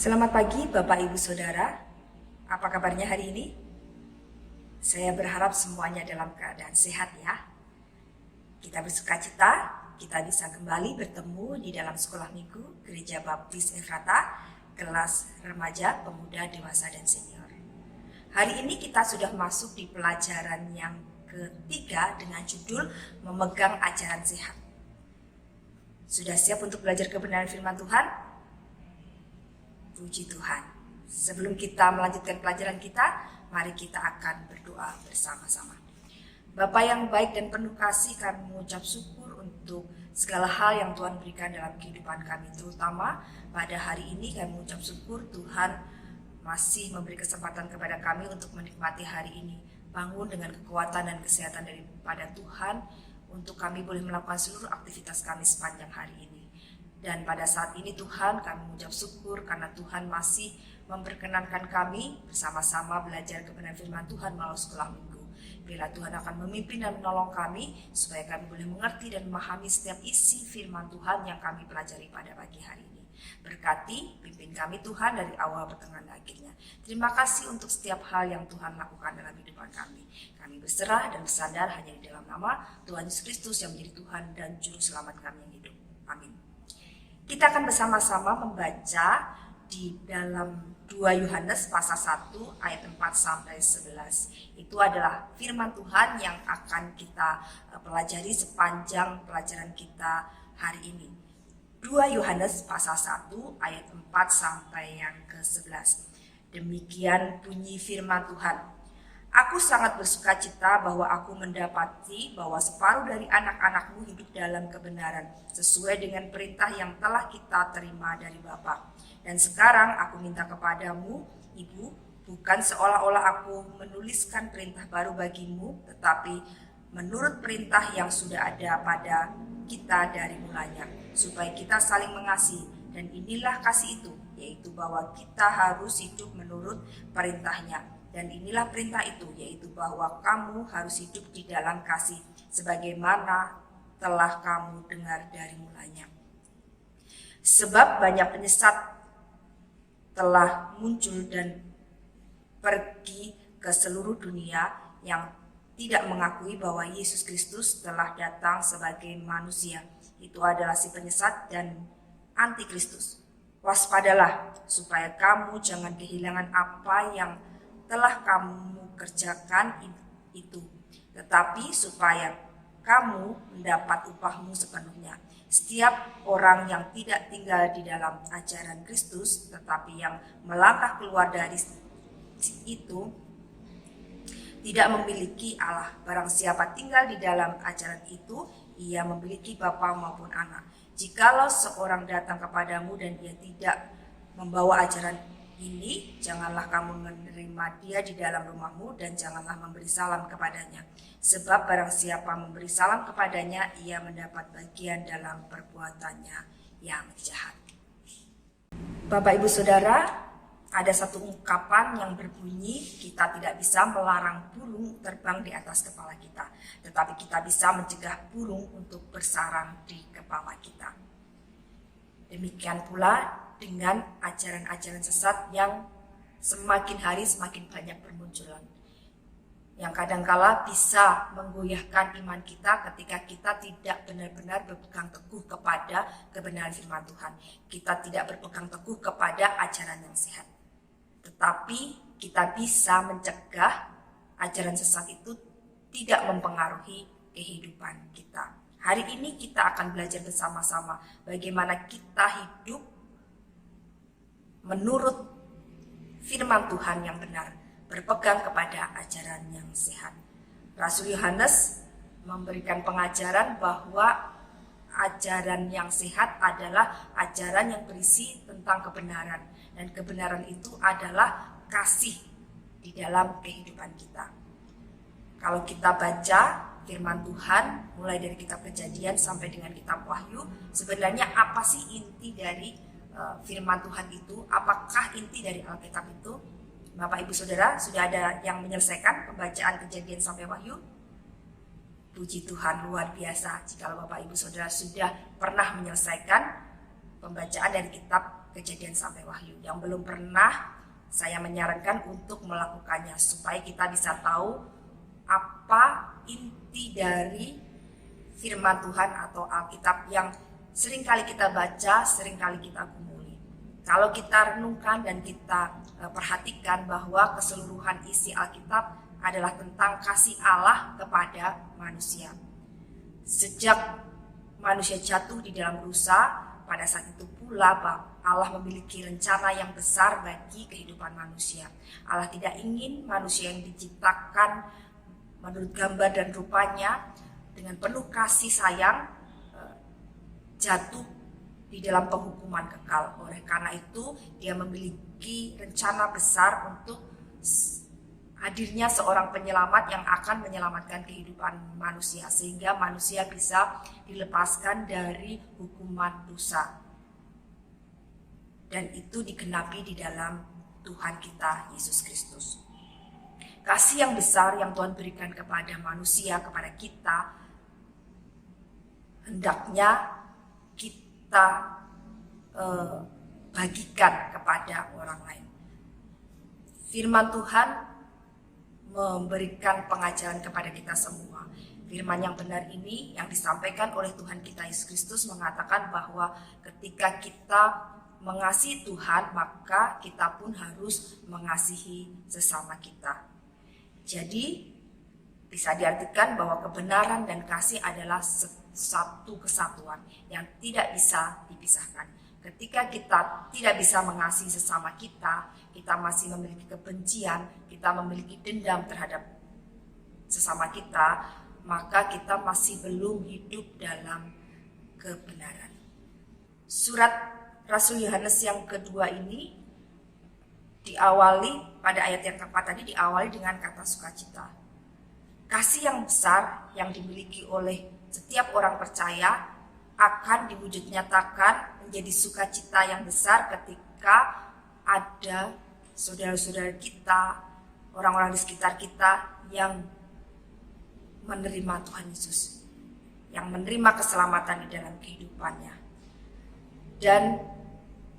Selamat pagi Bapak Ibu Saudara, apa kabarnya hari ini? Saya berharap semuanya dalam keadaan sehat ya. Kita bersukacita, kita bisa kembali bertemu di dalam sekolah minggu Gereja Baptis Efrata, kelas remaja, pemuda, dewasa, dan senior. Hari ini kita sudah masuk di pelajaran yang ketiga dengan judul Memegang Ajaran Sehat. Sudah siap untuk belajar kebenaran firman Tuhan? Puji Tuhan. Sebelum kita melanjutkan pelajaran kita, mari kita akan berdoa bersama-sama. Bapa yang baik dan penuh kasih, kami mengucap syukur untuk segala hal yang Tuhan berikan dalam kehidupan kami. Terutama pada hari ini kami mengucap syukur Tuhan masih memberi kesempatan kepada kami untuk menikmati hari ini. Bangun dengan kekuatan dan kesehatan daripada Tuhan untuk kami boleh melakukan seluruh aktivitas kami sepanjang hari ini. Dan pada saat ini Tuhan kami mengucap syukur karena Tuhan masih memperkenankan kami bersama-sama belajar kebenaran firman Tuhan melalui sekolah minggu. Bila Tuhan akan memimpin dan menolong kami supaya kami boleh mengerti dan memahami setiap isi firman Tuhan yang kami pelajari pada pagi hari ini. Berkati, pimpin kami Tuhan dari awal pertengahan akhirnya. Terima kasih untuk setiap hal yang Tuhan lakukan dalam kehidupan kami. Kami berserah dan bersandar hanya di dalam nama Tuhan Yesus Kristus yang menjadi Tuhan dan Juru Selamat kami yang hidup. Amin. Kita akan bersama-sama membaca di dalam 2 Yohanes pasal 1 ayat 4 sampai 11. Itu adalah firman Tuhan yang akan kita pelajari sepanjang pelajaran kita hari ini. 2 Yohanes pasal 1 ayat 4 sampai yang ke-11. Demikian bunyi firman Tuhan. Aku sangat bersukacita bahwa aku mendapati bahwa separuh dari anak-anakmu hidup dalam kebenaran sesuai dengan perintah yang telah kita terima dari Bapa. Dan sekarang aku minta kepadamu, Ibu, bukan seolah-olah aku menuliskan perintah baru bagimu, tetapi menurut perintah yang sudah ada pada kita dari mulanya, supaya kita saling mengasihi. Dan inilah kasih itu, yaitu bahwa kita harus hidup menurut perintahnya. Dan inilah perintah itu, yaitu bahwa kamu harus hidup di dalam kasih, sebagaimana telah kamu dengar dari mulanya. Sebab banyak penyesat telah muncul dan pergi ke seluruh dunia yang tidak mengakui bahwa Yesus Kristus telah datang sebagai manusia. Itu adalah si penyesat dan antikristus. Waspadalah supaya kamu jangan kehilangan apa yang telah kamu kerjakan itu, tetapi supaya kamu mendapat upahmu sepenuhnya. Setiap orang yang tidak tinggal di dalam ajaran Kristus, tetapi yang melangkah keluar dari itu, tidak memiliki Allah. Barang siapa tinggal di dalam ajaran itu, ia memiliki bapa maupun anak. Jikalau seorang datang kepadamu dan dia tidak membawa ajaran ini, janganlah kamu menerima dia di dalam rumahmu dan janganlah memberi salam kepadanya. Sebab barang siapa memberi salam kepadanya, ia mendapat bagian dalam perbuatannya yang jahat. Bapak Ibu Saudara, ada satu ungkapan yang berbunyi, kita tidak bisa melarang burung terbang di atas kepala kita, tetapi kita bisa mencegah burung untuk bersarang di kepala kita. Demikian pula dengan ajaran-ajaran sesat yang semakin hari semakin banyak bermunculan, yang kadangkala bisa menggoyahkan iman kita ketika kita tidak benar-benar berpegang teguh kepada kebenaran firman Tuhan. Kita tidak berpegang teguh kepada ajaran yang sehat. Tetapi kita bisa mencegah ajaran sesat itu tidak mempengaruhi kehidupan kita. Hari ini kita akan belajar bersama-sama bagaimana kita hidup menurut firman Tuhan yang benar, berpegang kepada ajaran yang sehat. Rasul Yohanes memberikan pengajaran bahwa ajaran yang sehat adalah ajaran yang berisi tentang kebenaran, dan kebenaran itu adalah kasih di dalam kehidupan kita. Kalau kita baca firman Tuhan mulai dari kitab Kejadian sampai dengan kitab Wahyu, sebenarnya apa sih inti dari firman Tuhan itu? Apakah inti dari Alkitab itu? Bapak Ibu Saudara, sudah ada yang menyelesaikan pembacaan Kejadian sampai Wahyu? Puji Tuhan, luar biasa jika Bapak Ibu Saudara sudah pernah menyelesaikan pembacaan dari kitab Kejadian sampai Wahyu. Yang belum pernah, saya menyarankan untuk melakukannya supaya kita bisa tahu apa inti dari firman Tuhan atau Alkitab yang seringkali kita baca, seringkali kita gumuli. Kalau kita renungkan dan kita perhatikan bahwa keseluruhan isi Alkitab adalah tentang kasih Allah kepada manusia. Sejak manusia jatuh di dalam dosa, pada saat itu pula Allah memiliki rencana yang besar bagi kehidupan manusia. Allah tidak ingin manusia yang diciptakan menurut gambar dan rupanya dengan penuh kasih sayang jatuh di dalam penghukuman kekal. Oleh karena itu dia memiliki rencana besar untuk hadirnya seorang penyelamat yang akan menyelamatkan kehidupan manusia sehingga manusia bisa dilepaskan dari hukuman dosa. Dan itu digenapi di dalam Tuhan kita Yesus Kristus. Kasih yang besar yang Tuhan berikan kepada manusia, kepada kita, hendaknya kita bagikan kepada orang lain. Firman Tuhan memberikan pengajaran kepada kita semua. Firman yang benar ini yang disampaikan oleh Tuhan kita Yesus Kristus mengatakan bahwa ketika kita mengasihi Tuhan, maka kita pun harus mengasihi sesama kita. Jadi bisa diartikan bahwa kebenaran dan kasih adalah satu kesatuan yang tidak bisa dipisahkan. Ketika kita tidak bisa mengasihi sesama kita, kita masih memiliki kebencian, kita memiliki dendam terhadap sesama kita, maka kita masih belum hidup dalam kebenaran. Surat Rasul Yohanes yang kedua ini diawali pada ayat yang keempat tadi diawali dengan kata sukacita. Kasih yang besar yang dimiliki oleh setiap orang percaya akan diwujud nyatakan menjadi sukacita yang besar ketika ada saudara-saudara kita, orang-orang di sekitar kita yang menerima Tuhan Yesus, yang menerima keselamatan di dalam kehidupannya. Dan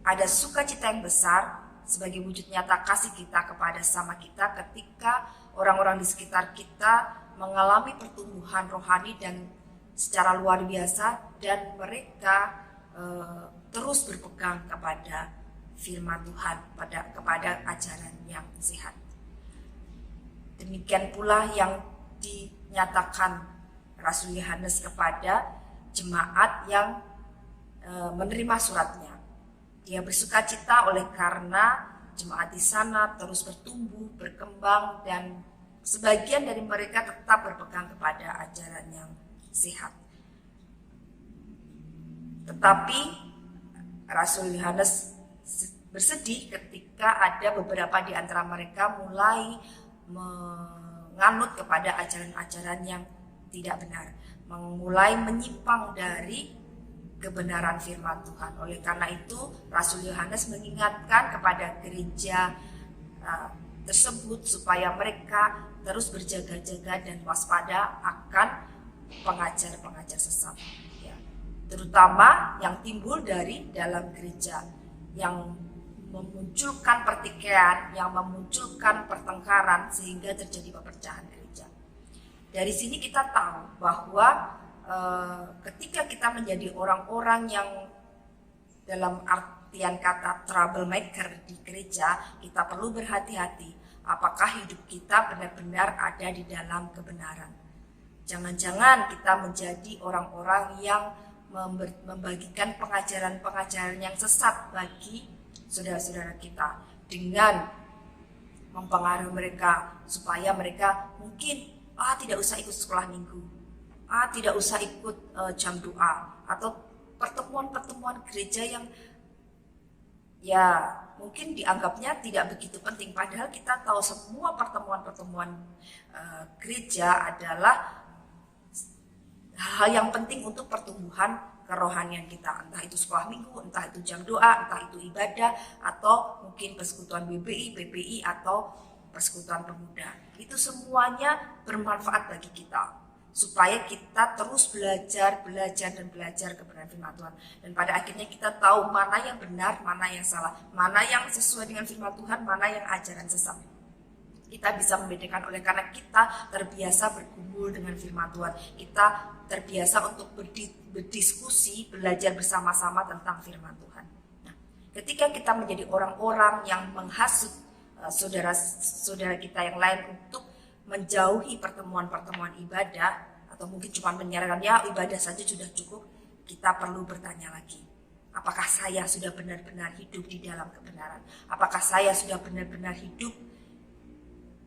ada sukacita yang besar sebagai wujud nyata kasih kita kepada sama kita ketika orang-orang di sekitar kita mengalami pertumbuhan rohani dan secara luar biasa dan mereka terus berpegang kepada firman Tuhan, kepada ajaran yang sehat. Demikian pula yang dinyatakan Rasul Yohanes kepada jemaat yang menerima suratnya. Dia bersukacita oleh karena jemaat di sana terus bertumbuh, berkembang, dan sebagian dari mereka tetap berpegang kepada ajaran yang sehat. Tetapi Rasul Yohanes bersedih ketika ada beberapa di antara mereka mulai menganut kepada ajaran-ajaran yang tidak benar, mulai menyimpang dari kebenaran firman Tuhan. Oleh karena itu Rasul Yohanes mengingatkan kepada gereja tersebut supaya mereka terus berjaga-jaga dan waspada akan pengajar-pengajar sesat, ya. Terutama yang timbul dari dalam gereja yang memunculkan pertikaian, yang memunculkan pertengkaran sehingga terjadi perpecahan gereja. Dari sini kita tahu bahwa ketika kita menjadi orang-orang yang dalam artian kata troublemaker di gereja, kita perlu berhati-hati apakah hidup kita benar-benar ada di dalam kebenaran. Jangan-jangan kita menjadi orang-orang yang membagikan pengajaran-pengajaran yang sesat bagi saudara-saudara kita dengan mempengaruhi mereka supaya mereka mungkin tidak usah ikut sekolah minggu, tidak usah ikut jam doa atau pertemuan-pertemuan gereja yang ya mungkin dianggapnya tidak begitu penting, padahal kita tahu semua pertemuan-pertemuan gereja adalah hal yang penting untuk pertumbuhan kerohanian kita, entah itu sekolah minggu, entah itu jam doa, entah itu ibadah, atau mungkin persekutuan BBI, PPI, atau persekutuan pemuda. Itu semuanya bermanfaat bagi kita. supaya kita terus belajar dan belajar kebenaran firman Tuhan. Dan pada akhirnya kita tahu mana yang benar, mana yang salah, mana yang sesuai dengan firman Tuhan, mana yang ajaran sesat. Kita bisa membedakan oleh karena kita terbiasa bergumul dengan firman Tuhan. Kita terbiasa untuk berdiskusi, belajar bersama-sama tentang firman Tuhan. Nah, ketika kita menjadi orang-orang yang menghasut saudara-saudara kita yang lain untuk menjauhi pertemuan-pertemuan ibadah, atau mungkin cuma menyarankan ya ibadah saja sudah cukup, kita perlu bertanya lagi. Apakah saya sudah benar-benar hidup di dalam kebenaran? Apakah saya sudah benar-benar hidup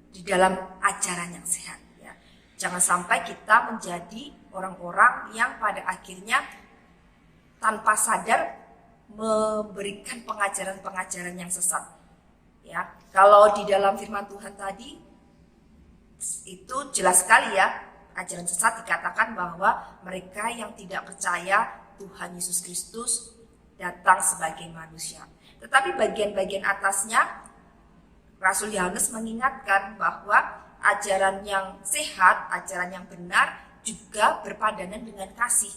di dalam ajaran yang sehat? Ya. Jangan sampai kita menjadi orang-orang yang pada akhirnya tanpa sadar memberikan pengajaran-pengajaran yang sesat. Ya, kalau di dalam firman Tuhan tadi itu jelas sekali ya, ajaran sesat dikatakan bahwa mereka yang tidak percaya Tuhan Yesus Kristus datang sebagai manusia. Tetapi bagian-bagian atasnya Rasul Yohanes mengingatkan bahwa ajaran yang sehat, ajaran yang benar juga berpadanan dengan kasih.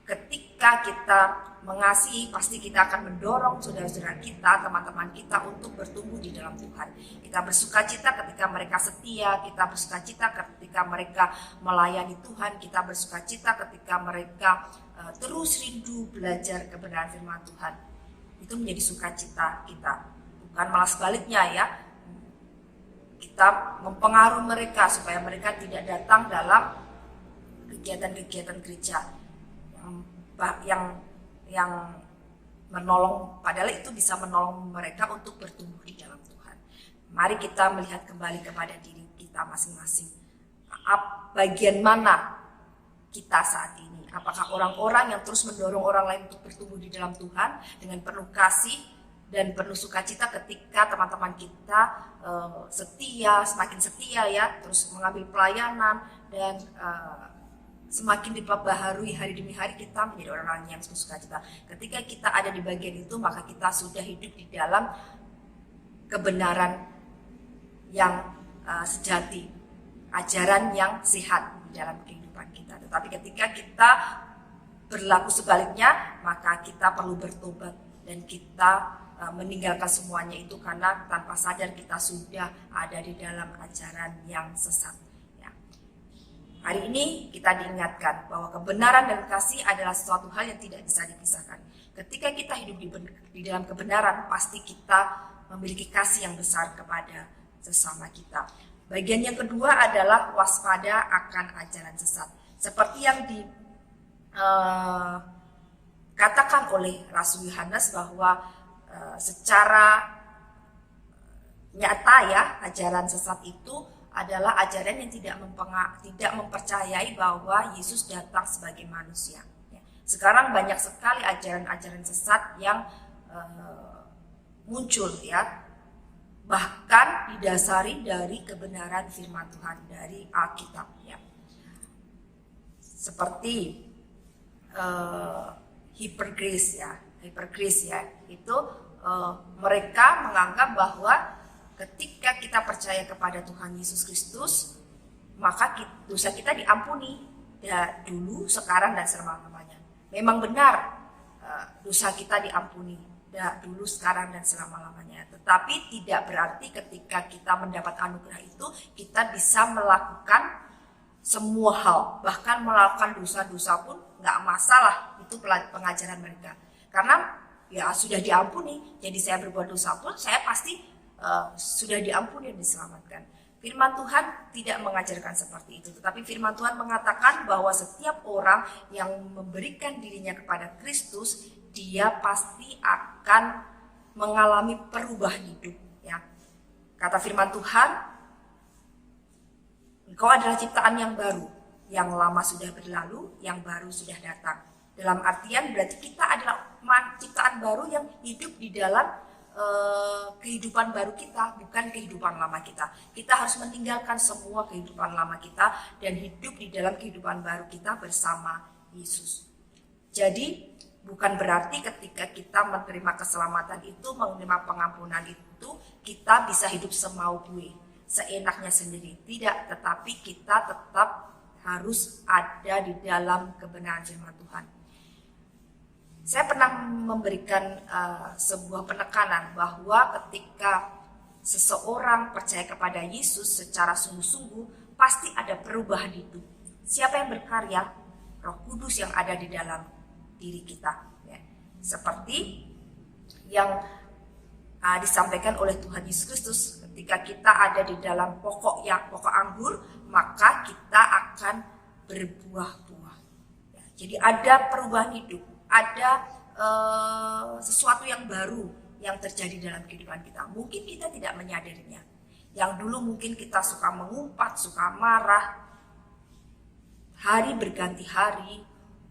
Ketika kita mengasihi, pasti kita akan mendorong saudara-saudara kita, teman-teman kita untuk bertumbuh di dalam Tuhan. Kita bersukacita ketika mereka setia, kita bersukacita ketika mereka melayani Tuhan, kita bersukacita ketika mereka terus rindu belajar kebenaran firman Tuhan. Itu menjadi sukacita kita. Bukan malah sebaliknya ya, kita mempengaruhi mereka supaya mereka tidak datang dalam kegiatan-kegiatan gereja yang menolong, padahal itu bisa menolong mereka untuk bertumbuh di dalam Tuhan. Mari kita melihat kembali kepada diri kita masing-masing. Bagian mana kita saat ini? Apakah orang-orang yang terus mendorong orang lain untuk bertumbuh di dalam Tuhan dengan penuh kasih dan penuh sukacita ketika teman-teman kita setia, semakin setia ya, terus mengambil pelayanan dan semakin diperbaharui hari demi hari, kita menjadi orang-orang yang bersukacita. Ketika kita ada di bagian itu, maka kita sudah hidup di dalam kebenaran yang sejati, ajaran yang sehat di dalam kehidupan kita. Tetapi ketika kita berlaku sebaliknya, maka kita perlu bertobat dan kita meninggalkan semuanya itu karena tanpa sadar kita sudah ada di dalam ajaran yang sesat. Hari ini kita diingatkan bahwa kebenaran dan kasih adalah suatu hal yang tidak bisa dipisahkan. Ketika kita hidup di dalam kebenaran, pasti kita memiliki kasih yang besar kepada sesama kita. Bagian yang kedua adalah waspada akan ajaran sesat. Seperti yang dikatakan oleh Rasul Yohanes bahwa secara nyata ya, ajaran sesat itu adalah ajaran yang tidak mempercayai bahwa Yesus datang sebagai manusia. Sekarang banyak sekali ajaran-ajaran sesat yang muncul ya, bahkan didasari dari kebenaran firman Tuhan dari Alkitab ya. Seperti hipergrace ya, itu mereka menganggap bahwa ketika kita percaya kepada Tuhan Yesus Kristus, maka dosa kita diampuni ya, dulu, sekarang, dan selama-lamanya. Memang benar dosa kita diampuni ya, dulu, sekarang, dan selama-lamanya. Tetapi tidak berarti ketika kita mendapat anugerah itu, kita bisa melakukan semua hal. Bahkan melakukan dosa-dosa pun nggak masalah, itu pengajaran mereka. Karena ya sudah diampuni, jadi saya berbuat dosa pun saya pasti sudah diampuni dan diselamatkan. Firman Tuhan tidak mengajarkan seperti itu, tetapi firman Tuhan mengatakan bahwa setiap orang yang memberikan dirinya kepada Kristus, dia pasti akan mengalami perubahan hidup ya. Kata firman Tuhan, engkau adalah ciptaan yang baru, yang lama sudah berlalu, yang baru sudah datang. Dalam artian berarti kita adalah ciptaan baru yang hidup di dalam kehidupan baru kita, bukan kehidupan lama kita. Kita harus meninggalkan semua kehidupan lama kita dan hidup di dalam kehidupan baru kita bersama Yesus. Jadi bukan berarti ketika kita menerima keselamatan itu, menerima pengampunan itu, kita bisa hidup semau gue. seenaknya sendiri. Tidak, tetapi kita tetap harus ada di dalam kebenaran firman Tuhan. Saya pernah memberikan sebuah penekanan bahwa ketika seseorang percaya kepada Yesus secara sungguh-sungguh, pasti ada perubahan hidup. Siapa yang berkarya? Roh Kudus yang ada di dalam diri kita. Ya. Seperti yang disampaikan oleh Tuhan Yesus Kristus, ketika kita ada di dalam pokok anggur, maka kita akan berbuah-buah. Ya, jadi ada perubahan hidup, ada sesuatu yang baru yang terjadi dalam kehidupan kita. Mungkin kita tidak menyadarinya. Yang dulu mungkin kita suka mengumpat, suka marah, hari berganti hari,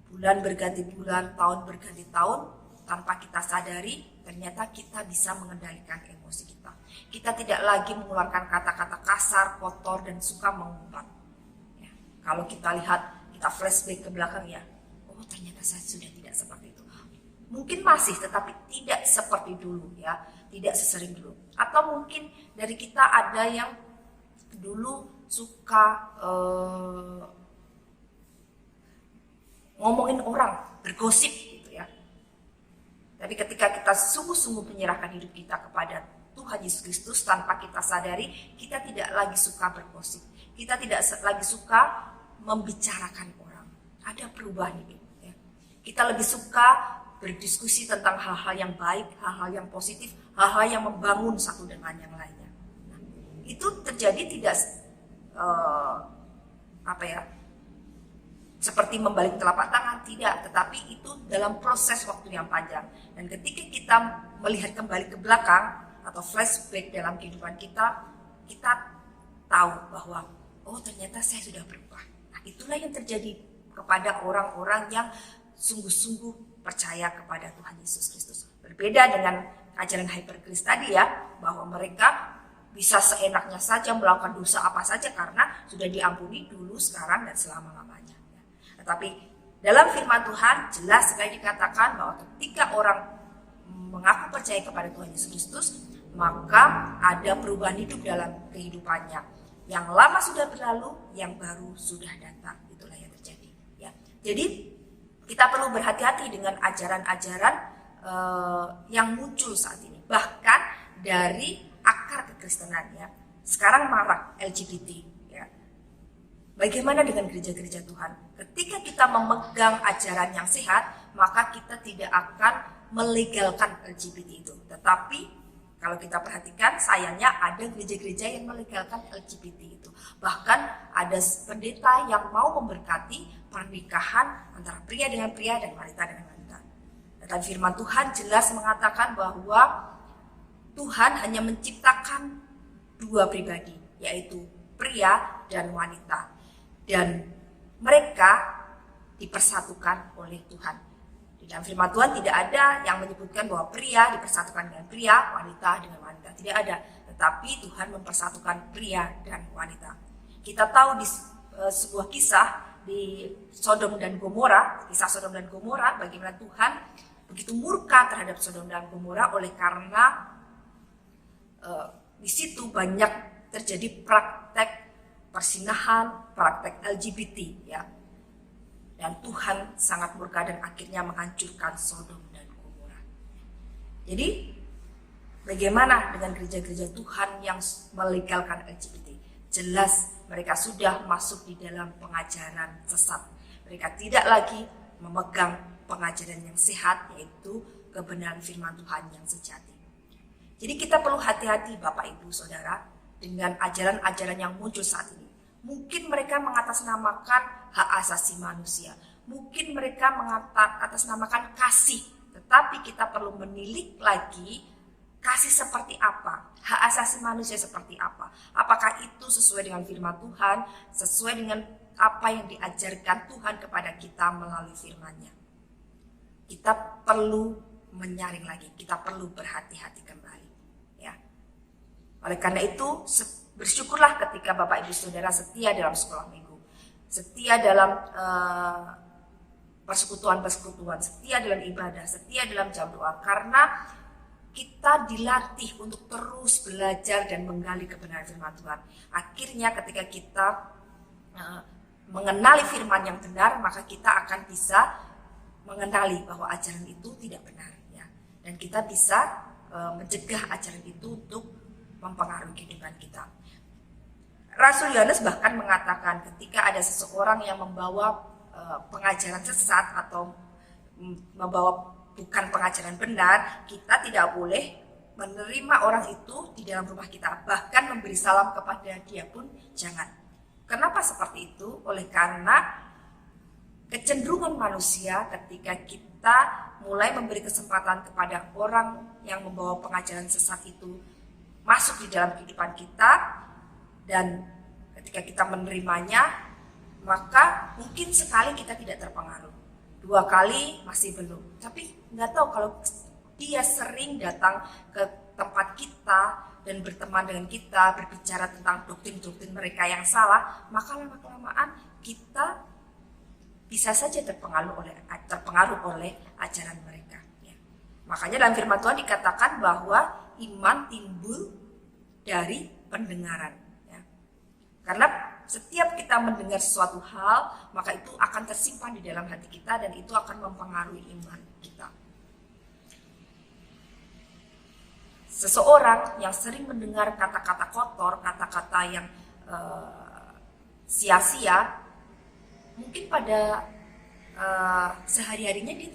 bulan berganti bulan, tahun berganti tahun, tanpa kita sadari, ternyata kita bisa mengendalikan emosi kita. Kita tidak lagi mengeluarkan kata-kata kasar, kotor, dan suka mengumpat. Ya, kalau kita lihat, kita flashback ke belakang ya, oh ternyata saya sudah tidak seperti itu. Mungkin masih, tetapi tidak seperti dulu ya, tidak sesering dulu. Atau mungkin dari kita ada yang dulu suka ngomongin orang, bergosip gitu ya. Tapi ketika kita sungguh-sungguh menyerahkan hidup kita kepada Tuhan Yesus Kristus, tanpa kita sadari, kita tidak lagi suka bergosip. Kita tidak lagi suka membicarakan orang. Ada perubahan hidup ya. Kita lebih suka berdiskusi tentang hal-hal yang baik, hal-hal yang positif, hal-hal yang membangun satu dengan yang lainnya. Nah, itu terjadi tidak seperti membalik telapak tangan, tidak, tetapi itu dalam proses waktu yang panjang. Dan ketika kita melihat kembali ke belakang atau flashback dalam kehidupan kita, kita tahu bahwa oh ternyata saya sudah berubah. Nah, itulah yang terjadi kepada orang-orang yang sungguh-sungguh percaya kepada Tuhan Yesus Kristus. Berbeda dengan ajaran hypergrace tadi ya, bahwa mereka bisa seenaknya saja melakukan dosa apa saja karena sudah diampuni dulu, sekarang, dan selama-lamanya. Tetapi dalam firman Tuhan jelas sekali dikatakan bahwa ketika orang mengaku percaya kepada Tuhan Yesus Kristus, maka ada perubahan hidup dalam kehidupannya. Yang lama sudah berlalu, yang baru sudah datang. Itulah yang terjadi. Ya. Jadi kita perlu berhati-hati dengan ajaran-ajaran yang muncul saat ini. Bahkan dari akar kekristenan ya. Sekarang marak LGBT. Bagaimana dengan gereja-gereja Tuhan? Ketika kita memegang ajaran yang sehat, maka kita tidak akan melegalkan LGBT itu. Tetapi kalau kita perhatikan, sayangnya ada gereja-gereja yang melegalkan LGBT itu. Bahkan ada pendeta yang mau memberkati pernikahan antara pria dengan pria dan wanita dengan wanita. Dan firman Tuhan jelas mengatakan bahwa Tuhan hanya menciptakan dua pribadi, yaitu pria dan wanita. Dan mereka dipersatukan oleh Tuhan. Di dalam firman Tuhan tidak ada yang menyebutkan bahwa pria dipersatukan dengan pria, wanita dengan wanita. Tidak ada. Tetapi Tuhan mempersatukan pria dan wanita. Kita tahu di sebuah kisah di Sodom dan Gomora, kisah Sodom dan Gomora, bagaimana Tuhan begitu murka terhadap Sodom dan Gomora oleh karena di situ banyak terjadi praktek persinahan, praktek LGBT ya. Dan Tuhan sangat murka dan akhirnya menghancurkan Sodom dan Gomora. Jadi bagaimana dengan gereja-gereja Tuhan yang melegalkan LGBT? Jelas mereka sudah masuk di dalam pengajaran sesat. Mereka tidak lagi memegang pengajaran yang sehat, yaitu kebenaran firman Tuhan yang sejati. Jadi kita perlu hati-hati Bapak Ibu Saudara dengan ajaran-ajaran yang muncul saat ini. Mungkin mereka mengatasnamakan hak asasi manusia. Mungkin mereka mengatasnamakan kasih. Tetapi kita perlu menilik lagi kasih seperti apa. Hak asasi manusia seperti apa. Apakah itu sesuai dengan firman Tuhan. Sesuai dengan apa yang diajarkan Tuhan kepada kita melalui firman-Nya. Kita perlu menyaring lagi. Kita perlu berhati-hati kembali. Ya. Oleh karena itu bersyukurlah ketika Bapak Ibu Saudara setia dalam sekolah minggu, setia dalam persekutuan-persekutuan, setia dalam ibadah, setia dalam jam doa. Karena kita dilatih untuk terus belajar dan menggali kebenaran firman Tuhan. Akhirnya ketika kita mengenali firman yang benar, maka kita akan bisa mengenali bahwa ajaran itu tidak benar, ya. Dan kita bisa mencegah ajaran itu untuk mempengaruhi kehidupan kita. Rasul Yohanes bahkan mengatakan ketika ada seseorang yang membawa pengajaran sesat atau membawa bukan pengajaran benar, kita tidak boleh menerima orang itu di dalam rumah kita, bahkan memberi salam kepada dia pun jangan. Kenapa seperti itu? Oleh karena kecenderungan manusia ketika kita mulai memberi kesempatan kepada orang yang membawa pengajaran sesat itu masuk di dalam kehidupan kita, dan ketika kita menerimanya, maka mungkin sekali kita tidak terpengaruh, 2 kali masih belum. Tapi nggak tahu kalau dia sering datang ke tempat kita dan berteman dengan kita, berbicara tentang doktrin-doktrin mereka yang salah, maka lama-kelamaan kita bisa saja terpengaruh oleh ajaran mereka. Ya. Makanya dalam firman Tuhan dikatakan bahwa iman timbul dari pendengaran. Ya. Karena setiap kita mendengar sesuatu hal, maka itu akan tersimpan di dalam hati kita dan itu akan mempengaruhi iman kita. Seseorang yang sering mendengar kata-kata kotor, kata-kata yang sia-sia, mungkin pada sehari-harinya dia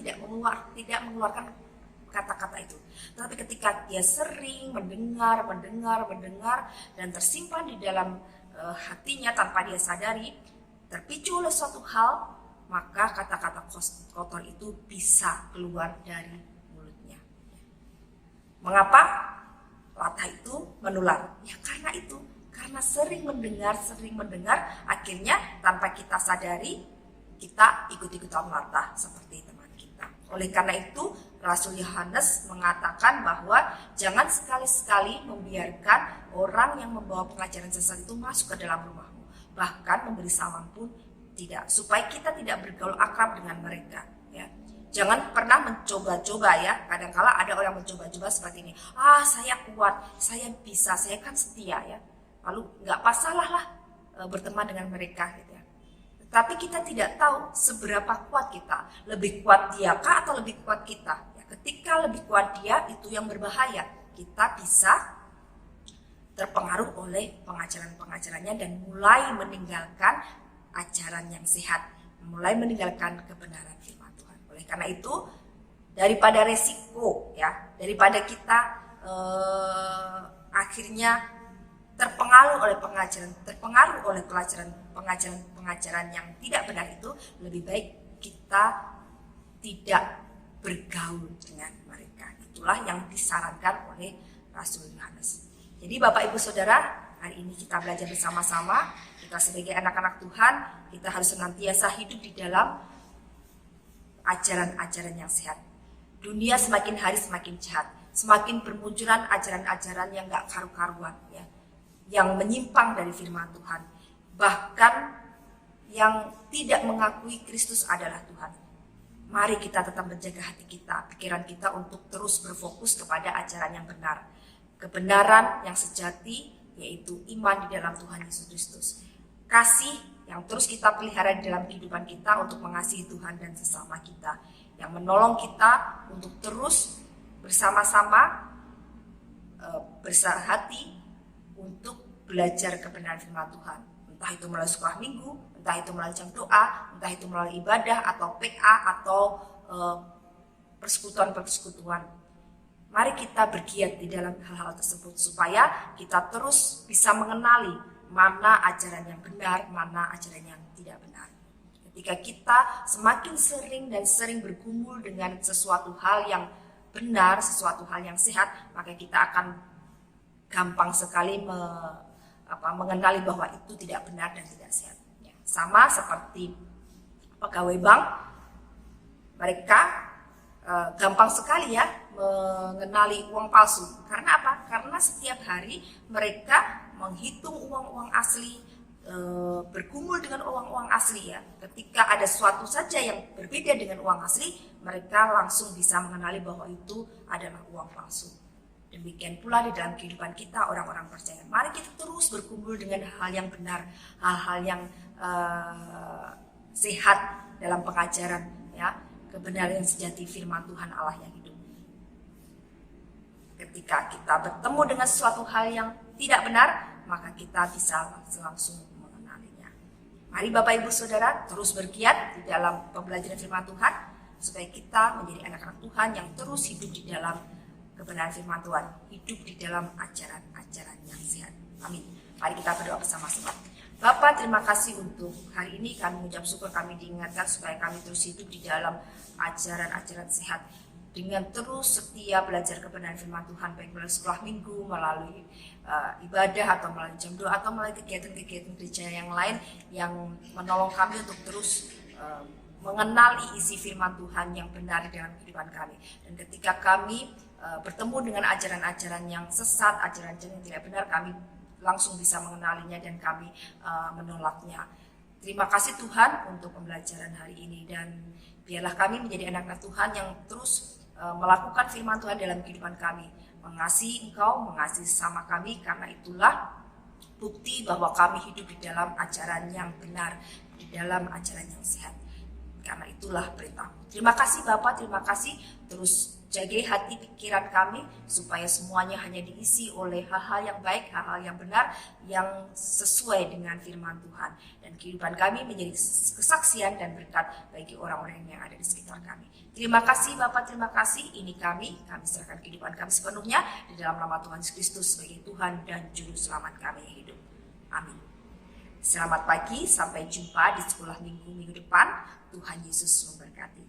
tidak mengeluarkan kata-kata itu. Tapi ketika dia sering mendengar dan tersimpan di dalam hatinya tanpa dia sadari, terpicu oleh suatu hal, maka kata-kata kotor itu bisa keluar dari mulutnya. Mengapa latah itu menular? Ya karena sering mendengar, akhirnya tanpa kita sadari kita ikut-ikutan latah seperti teman kita. Oleh karena itu Rasul Yohanes mengatakan bahwa jangan sekali-sekali membiarkan orang yang membawa pengajaran sesat itu masuk ke dalam rumahmu. Bahkan memberi salam pun tidak, supaya kita tidak bergaul akrab dengan mereka. Ya. Jangan pernah mencoba-coba ya. Kadang-kala ada orang mencoba-coba seperti ini. Saya kuat, saya bisa, saya kan setia ya. Lalu nggak masalah lah berteman dengan mereka gitu ya. Tapi kita tidak tahu seberapa kuat kita. Lebih kuat dia kah atau lebih kuat kita? Ya, ketika lebih kuat dia, itu yang berbahaya. Kita bisa terpengaruh oleh pengajaran-pengajarannya dan mulai meninggalkan ajaran yang sehat, mulai meninggalkan kebenaran firman Tuhan. Oleh karena itu, daripada resiko ya, daripada kita akhirnya terpengaruh oleh pengajaran yang tidak benar itu, lebih baik kita tidak bergaul dengan mereka. Itulah yang disarankan oleh Rasul Yohanes. Jadi Bapak Ibu Saudara, hari ini kita belajar bersama-sama. Kita sebagai anak-anak Tuhan, kita harus senantiasa hidup di dalam ajaran-ajaran yang sehat. Dunia semakin hari semakin jahat, semakin bermunculan ajaran-ajaran yang gak karu-karuan ya, yang menyimpang dari firman Tuhan, bahkan yang tidak mengakui Kristus adalah Tuhan. Mari kita tetap menjaga hati kita, pikiran kita untuk terus berfokus kepada ajaran yang benar, kebenaran yang sejati, yaitu iman di dalam Tuhan Yesus Kristus. Kasih yang terus kita pelihara di dalam kehidupan kita untuk mengasihi Tuhan dan sesama kita, yang menolong kita untuk terus bersama-sama bersahati untuk belajar kebenaran firman Tuhan. Entah itu melalui sekolah minggu, entah itu melalui jam doa, entah itu melalui ibadah atau PA atau persekutuan-persekutuan. Mari kita bergiat di dalam hal-hal tersebut supaya kita terus bisa mengenali mana ajaran yang benar, mana ajaran yang tidak benar. Ketika kita semakin sering bergumul dengan sesuatu hal yang benar, sesuatu hal yang sehat, maka kita akan gampang sekali mengenali bahwa itu tidak benar dan tidak sehat. Ya, sama seperti pegawai bank, mereka gampang sekali ya mengenali uang palsu. Karena apa? Karena setiap hari mereka menghitung uang-uang asli, bergumul dengan uang-uang asli ya. Ketika ada sesuatu saja yang berbeda dengan uang asli, mereka langsung bisa mengenali bahwa itu adalah uang palsu. Demikian pula di dalam kehidupan kita orang-orang percaya. Mari kita terus berkumpul dengan hal yang benar, hal-hal yang sehat dalam pengajaran, ya, kebenaran yang sejati firman Tuhan Allah yang hidup. Ketika kita bertemu dengan sesuatu hal yang tidak benar, maka kita bisa langsung mengenalinya. Mari Bapak Ibu Saudara terus bergiat di dalam pembelajaran firman Tuhan, supaya kita menjadi anak-anak Tuhan yang terus hidup di dalam kebenaran firman Tuhan, hidup di dalam ajaran-ajaran yang sehat. Amin. Mari kita berdoa bersama-sama. Bapa, terima kasih untuk hari ini. Kami mengucap syukur, kami diingatkan supaya kami terus hidup di dalam ajaran-ajaran sehat, dengan terus setia belajar kebenaran firman Tuhan, baik melalui sekolah minggu, melalui ibadah, atau melalui jam doa, atau melalui kegiatan-kegiatan gereja yang lain yang menolong kami untuk terus mengenali isi firman Tuhan yang benar di dalam kehidupan kami. Dan ketika kami bertemu dengan ajaran-ajaran yang sesat, ajaran-ajaran yang tidak benar, kami langsung bisa mengenalinya dan kami menolaknya. Terima kasih Tuhan untuk pembelajaran hari ini, dan biarlah kami menjadi anak-anak Tuhan yang terus melakukan firman Tuhan dalam kehidupan kami, mengasihi Engkau, mengasihi sesama kami, karena itulah bukti bahwa kami hidup di dalam ajaran yang benar, di dalam ajaran yang sehat. Karena itulah perintah. Terima kasih Bapak, terima kasih. Terus jaga hati pikiran kami supaya semuanya hanya diisi oleh hal-hal yang baik, hal-hal yang benar, yang sesuai dengan firman Tuhan. Dan kehidupan kami menjadi kesaksian dan berkat bagi orang-orang yang ada di sekitar kami. Terima kasih Bapak, terima kasih. Ini kami serahkan kehidupan kami sepenuhnya di dalam nama Tuhan Yesus Kristus sebagai Tuhan dan Juru Selamat kami yang hidup. Amin. Selamat pagi, sampai jumpa di sekolah minggu depan. Tuhan Yesus memberkati.